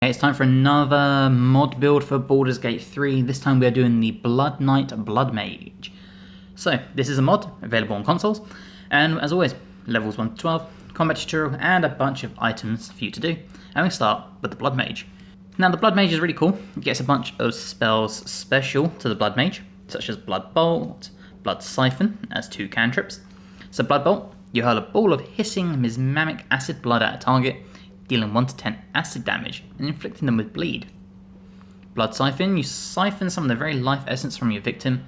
Okay, it's time for another mod build for Baldur's Gate 3. This time we are doing the Blood Knight Blood Mage. So, this is a mod available on consoles, and as always, levels 1 to 12, combat tutorial, and a bunch of items for you to do. And we start with the Blood Mage. Now, the Blood Mage is really cool. It gets a bunch of spells special to the Blood Mage, such as Blood Bolt, Blood Siphon, as 2 cantrips. So, Blood Bolt, you hurl a ball of hissing, mesmeric acid blood at a target, dealing 1 to 10 acid damage and inflicting them with bleed. Blood Siphon, you siphon some of the very life essence from your victim,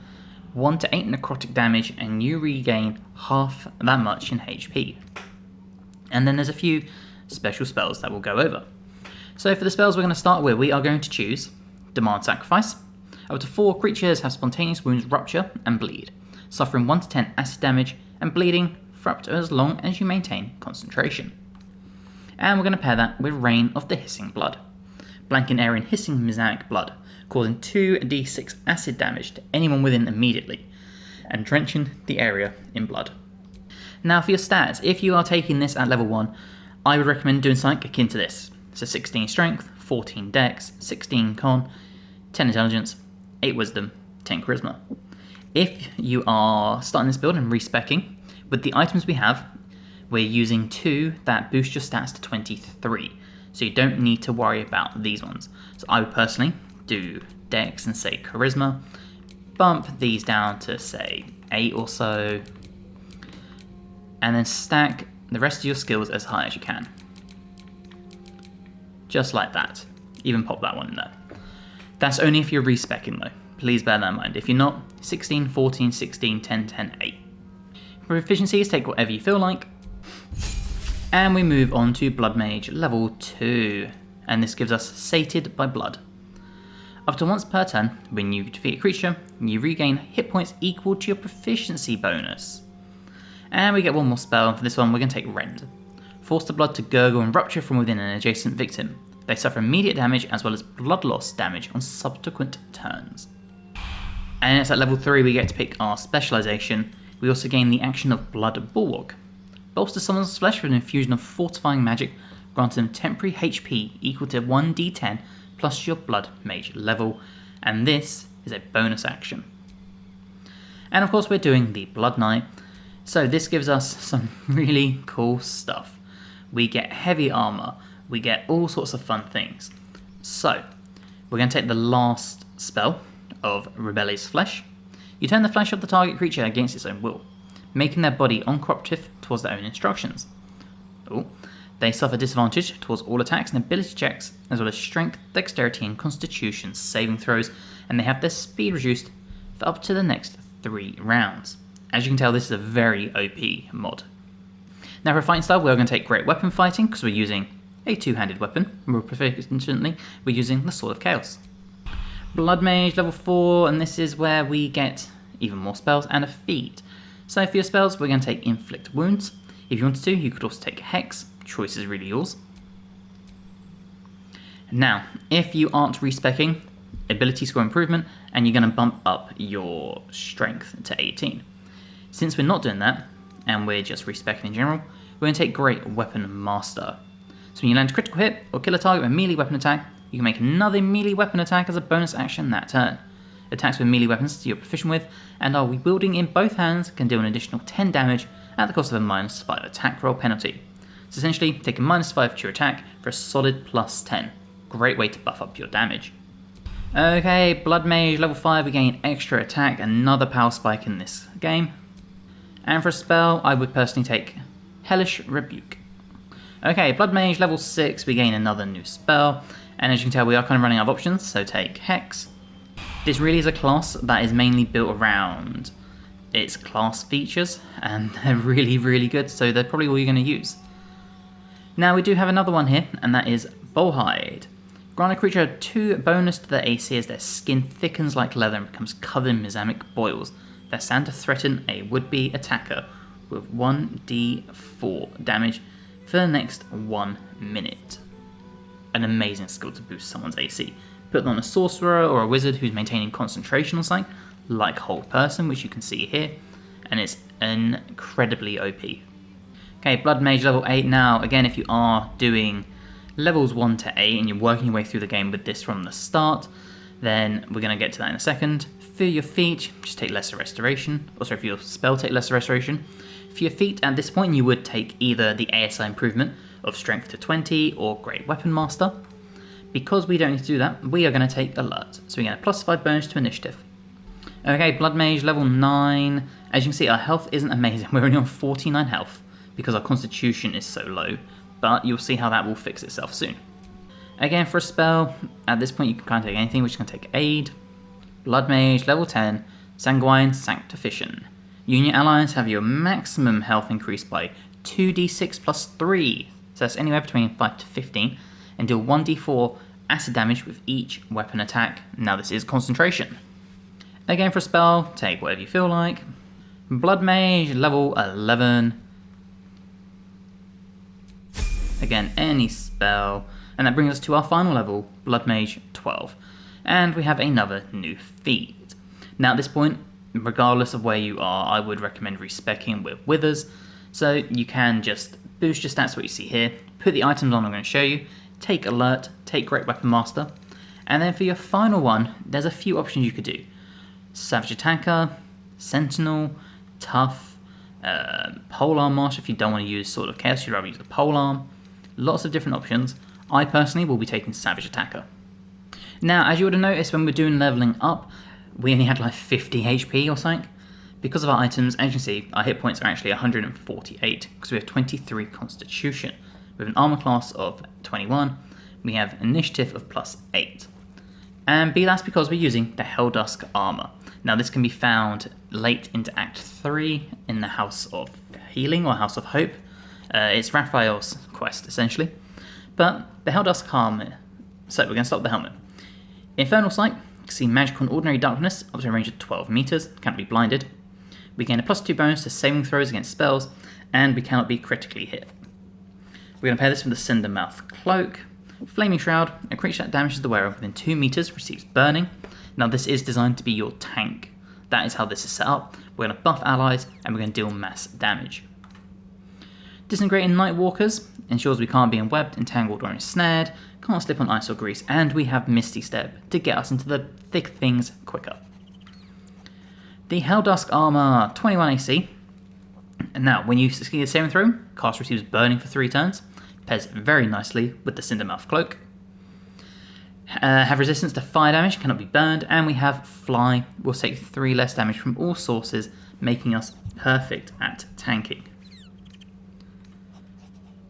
1 to 8 necrotic damage, and you regain half that much in HP. And then there's a few special spells that we'll go over. So for the spells we're going to start with, we are going to choose Demand Sacrifice. Up to 4 creatures have spontaneous wounds rupture and bleed, suffering 1 to 10 acid damage and bleeding for up to as long as you maintain concentration. And we're going to pair that with Rain of the Hissing Blood. Blank an area in hissing mesmeric blood, causing 2d6 acid damage to anyone within immediately, and drenching the area in blood. Now for your stats, if you are taking this at level 1, I would recommend doing something akin to this. So 16 strength, 14 dex, 16 con, 10 intelligence, 8 wisdom, 10 charisma. If you are starting this build and respecking, with the items we have, we're using 2 that boost your stats to 23, so you don't need to worry about these ones. So I would personally do Dex and say Charisma, bump these down to say 8 or so, and then stack the rest of your skills as high as you can. Just like that. Even pop that one in there. That's only if you're respecking though. Please bear that in mind. If you're not, 16, 14, 16, 10, 10, 8. For efficiencies, take whatever you feel like. And we move on to Blood Mage level 2, and this gives us Sated by Blood. Up to once per turn, when you defeat a creature, you regain hit points equal to your proficiency bonus. And we get one more spell, and for this one we're going to take Rend. Force the blood to gurgle and rupture from within an adjacent victim. They suffer immediate damage as well as blood loss damage on subsequent turns. And it's at level 3 we get to pick our specialization. We also gain the action of Blood Bulwark. Bolster someone's flesh with an infusion of fortifying magic, granting them temporary HP equal to 1d10 plus your Blood Mage level, and this is a bonus action. And of course we're doing the Blood Knight, so this gives us some really cool stuff. We get heavy armor, we get all sorts of fun things. So, we're going to take the last spell of Rebellious Flesh. You turn the flesh of the target creature against its own will, making their body uncooperative towards their own instructions. Ooh. They suffer disadvantage towards all attacks and ability checks, as well as strength, dexterity, and constitution saving throws, and they have their speed reduced for up to the next 3 rounds. As you can tell, this is a very OP mod. Now for fighting style, we're going to take Great Weapon Fighting, because we're using a 2-handed weapon. More proficiently, we're using the Sword of Chaos. Blood Mage level 4, and this is where we get even more spells and a feat. So for your spells, we're going to take Inflict Wounds. If you wanted to, you could also take Hex. Choice is really yours. Now, if you aren't respecking, ability score improvement, and you're going to bump up your strength to 18. Since we're not doing that, and we're just respecking in general, we're going to take Great Weapon Master. So when you land a critical hit or kill a target with a melee weapon attack, you can make another melee weapon attack as a bonus action that turn. Attacks with melee weapons you're proficient with and are wielding in both hands can deal an additional 10 damage at the cost of a -5 attack roll penalty. So essentially, take a -5 to your attack for a solid +10. Great way to buff up your damage. Okay, Blood Mage level 5, we gain extra attack, another power spike in this game. And for a spell, I would personally take Hellish Rebuke. Okay, Blood Mage level 6, we gain another new spell, and as you can tell we are kind of running out of options, so take Hex. This really is a class that is mainly built around its class features, and they're really, really good, so they're probably all you're going to use. Now we do have another one here, and that is Bullhide. Grant a creature 2 bonus to their AC as their skin thickens like leather and becomes covered in mesmeric boils. They stand to threaten a would-be attacker with 1d4 damage for the next 1 minute. An amazing skill to boost someone's AC. Put them on a sorcerer or a wizard who's maintaining concentration or something, like Hold Person, which you can see here, and it's incredibly OP. Okay, Blood Mage level 8 now. Again, if you are doing levels 1 to 8, and you're working your way through the game with this from the start, then we're going to get to that in a second. For your feat, just take lesser restoration. Also, for your spell, take lesser restoration. For your feat, at this point, you would take either the ASI improvement of strength to 20 or Great Weapon Master. Because we don't need to do that, we are going to take alert. So we get a +5 bonus to initiative. Okay, Blood Mage, level 9. As you can see, our health isn't amazing. We're only on 49 health because our constitution is so low. But you'll see how that will fix itself soon. Again, for a spell, at this point you can kind of take anything, which can take Aid. Blood Mage, level 10, Sanguine Sanctification. You and your allies have your maximum health increased by 2d6 plus 3, so that's anywhere between 5 to 15, and deal 1d4 acid damage with each weapon attack. Now this is concentration. Again, for a spell, take whatever you feel like. Blood Mage, level 11. Again, any spell. And that brings us to our final level, Blood Mage 12. And we have another new feat. Now at this point, regardless of where you are, I would recommend respeccing with Withers. So you can just boost your stats, what you see here, put the items on I'm going to show you, take Alert, take Great Weapon Master, and then for your final one, there's a few options you could do. Savage Attacker, Sentinel, Tough, Polearm Master if you don't want to use Sword of Chaos, you'd rather use the Polearm. Lots of different options. I personally will be taking Savage Attacker. Now, as you would have noticed when we're doing leveling up, we only had like 50 HP or something. Because of our items, as you can see, our hit points are actually 148 because we have 23 Constitution. With an armor class of 21, we have initiative of +8. And that's because we're using the Helldusk armor. Now this can be found late into Act 3 in the House of Healing or House of Hope. It's Raphael's quest essentially. But the Helldusk armor, so we're going to start with the helmet. Infernal Sight, you can see magical and ordinary darkness up to a range of 12 meters, can't be blinded. We gain a +2 bonus to saving throws against spells, and we cannot be critically hit. We're going to pair this with the Cindermouth Cloak. Flaming Shroud, a creature that damages the wearer within 2 meters receives burning. Now this is designed to be your tank. That is how this is set up. We're going to buff allies, and we're going to deal mass damage. Disintegrating Nightwalkers ensures we can't be enwebbed, entangled, or ensnared, can't slip on ice or grease, and we have Misty Step to get us into the thick things quicker. The Helldusk Armor, 21 AC. And now, when you succeed a saving throw, cast receives burning for 3 turns. Pairs very nicely with the Cindermouth Cloak. Have resistance to fire damage, cannot be burned, and we have Fly, will take 3 less damage from all sources, making us perfect at tanking.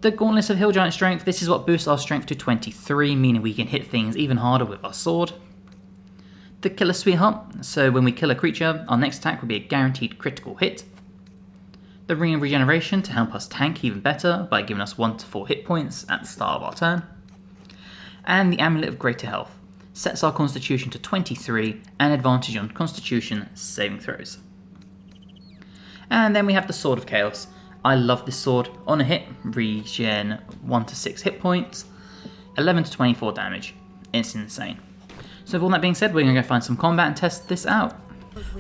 The Gauntlets of Hill Giant Strength, this is what boosts our strength to 23, meaning we can hit things even harder with our sword. The Killer Sweetheart, so when we kill a creature, our next attack will be a guaranteed critical hit. The Ring of Regeneration to help us tank even better by giving us 1 to 4 hit points at the start of our turn. And the Amulet of Greater Health, sets our Constitution to 23 and advantage on Constitution saving throws. And then we have the Sword of Chaos. I love this sword. On a hit, regen 1 to 6 hit points, 11 to 24 damage. It's insane. So with all that being said, we're going to go find some combat and test this out.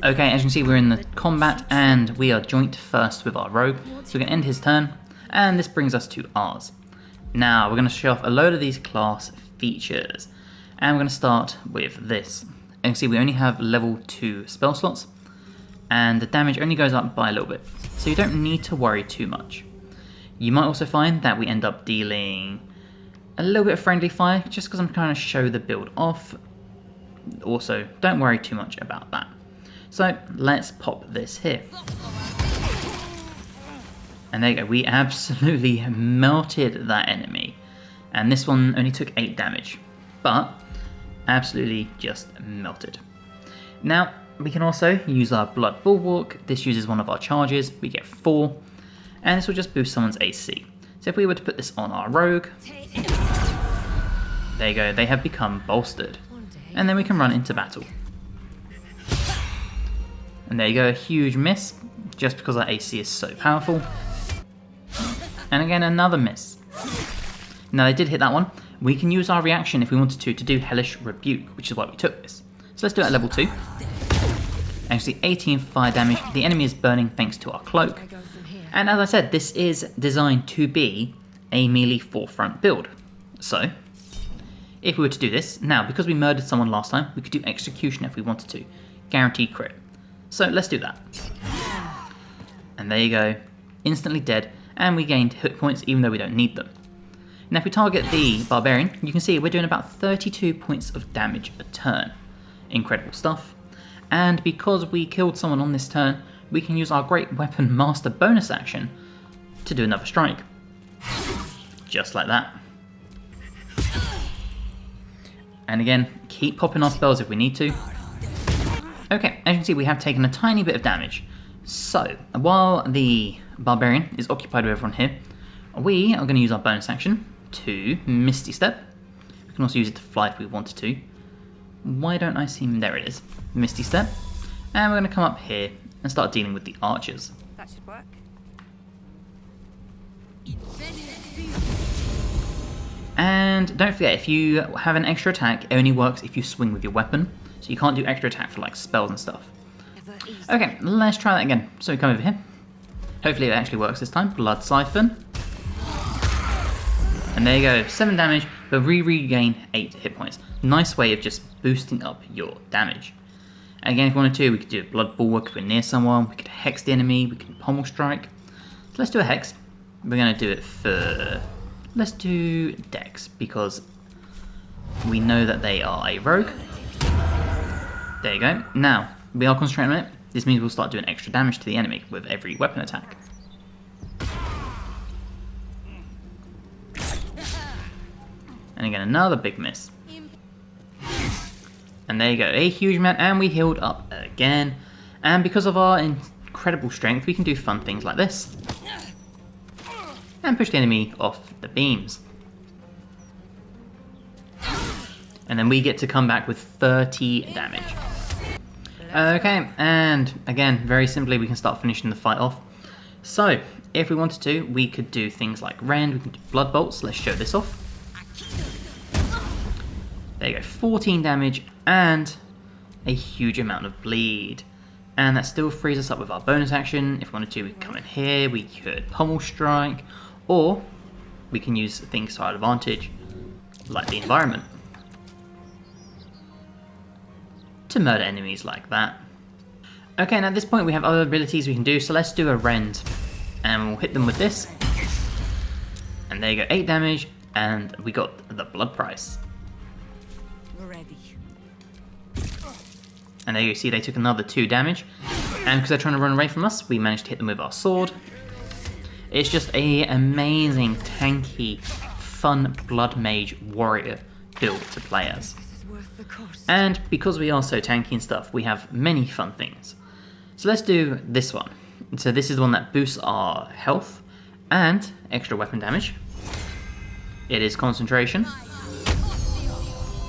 Okay, as you can see, we're in the combat and we are joint first with our rogue. So we're going to end his turn, and this brings us to ours. Now, we're going to show off a load of these class features. And we're going to start with this. As you can see, we only have level 2 spell slots, and the damage only goes up by a little bit. So you don't need to worry too much. You might also find that we end up dealing a little bit of friendly fire, just because I'm trying to show the build off. Also, don't worry too much about that. So let's pop this here. And there you go, we absolutely melted that enemy. And this one only took 8 damage, but absolutely just melted. Now, we can also use our Blood Bulwark. This uses one of our charges, we get 4, and this will just boost someone's AC. So if we were to put this on our rogue, there you go, they have become bolstered. And then we can run into battle. And there you go, a huge miss, just because our AC is so powerful. And again, another miss. Now they did hit that one. We can use our reaction if we wanted to do Hellish Rebuke, which is why we took this. So let's do it at level 2. Actually 18 fire damage, the enemy is burning thanks to our cloak. And as I said, this is designed to be a melee forefront build. So, if we were to do this, now because we murdered someone last time, we could do Executioner if we wanted to. Guaranteed crit. So let's do that. And there you go. Instantly dead, and we gained hit points even though we don't need them. Now if we target the Barbarian, you can see we're doing about 32 points of damage a turn. Incredible stuff. And because we killed someone on this turn, we can use our Great Weapon Master bonus action to do another strike. Just like that. And again, keep popping our spells if we need to. Okay, as you can see we have taken a tiny bit of damage. So, while the Barbarian is occupied with everyone here, we are going to use our bonus action to Misty Step. We can also use it to fly if we wanted to. Why don't I see him? There it is. Misty Step. And we're going to come up here and start dealing with the archers. That should work. And don't forget, if you have an extra attack, it only works if you swing with your weapon. So you can't do extra attack for like spells and stuff. Okay, let's try that again. So we come over here. Hopefully it actually works this time. Blood Siphon. And there you go, 7 damage, but we regain 8 hit points. Nice way of just boosting up your damage. Again, if we wanted to, we could do a Blood Bulwark if we're near someone. We could hex the enemy. We can Pommel Strike. So let's do a hex. We're going to do it for... Let's do Dex, because we know that they are a rogue. There you go. Now, we are concentrating on it. This means we'll start doing extra damage to the enemy with every weapon attack. And again, another big miss. And there you go, a huge amount, and we healed up again. And because of our incredible strength, we can do fun things like this. And push the enemy off the beams. And then we get to come back with 30 damage. Okay, and again, very simply, we can start finishing the fight off. So, if we wanted to, we could do things like Rend, we can do Blood Bolts. Let's show this off. There you go, 14 damage and a huge amount of bleed. And that still frees us up with our bonus action. If we wanted to, we could come in here, we could Pommel Strike, or we can use things to our advantage, like the environment, to murder enemies like that. Okay, and at this point we have other abilities we can do, so let's do a Rend. And we'll hit them with this. And there you go, 8 damage, and we got the blood price. Ready. And there you see they took another 2 damage. And because they're trying to run away from us, we managed to hit them with our sword. It's just an amazing, tanky, fun Blood Mage warrior build to play as. And because we are so tanky and stuff, we have many fun things. So let's do this one. So this is the one that boosts our health and extra weapon damage. It is concentration.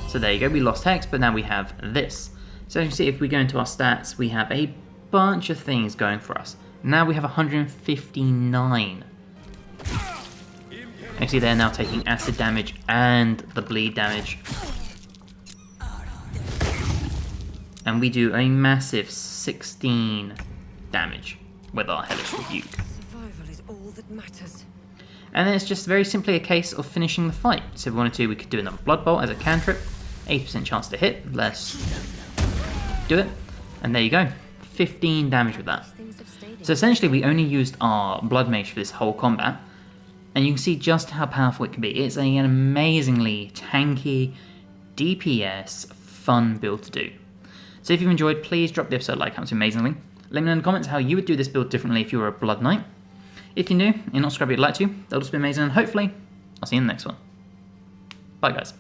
So there you go, we lost Hex, but now we have this. So as you can see, if we go into our stats, we have a bunch of things going for us. Now we have 159. Actually, they're now taking acid damage and the bleed damage. And we do a massive 16 damage with our Hellish Rebuke. Survival is all that matters. And then it's just very simply a case of finishing the fight. So if we wanted to, we could do another Blood Bolt as a cantrip. 80% chance to hit. Let's do it. And there you go. 15 damage with that. So essentially we only used our Blood Mage for this whole combat. And you can see just how powerful it can be. It's an amazingly tanky, DPS, fun build to do. So if you've enjoyed, please drop the episode a like, helps amazingly. Let me know in the comments how you would do this build differently if you were a Blood Knight. If you're new and not subscribed, you'd like to, that'll just be amazing. And hopefully, I'll see you in the next one. Bye guys.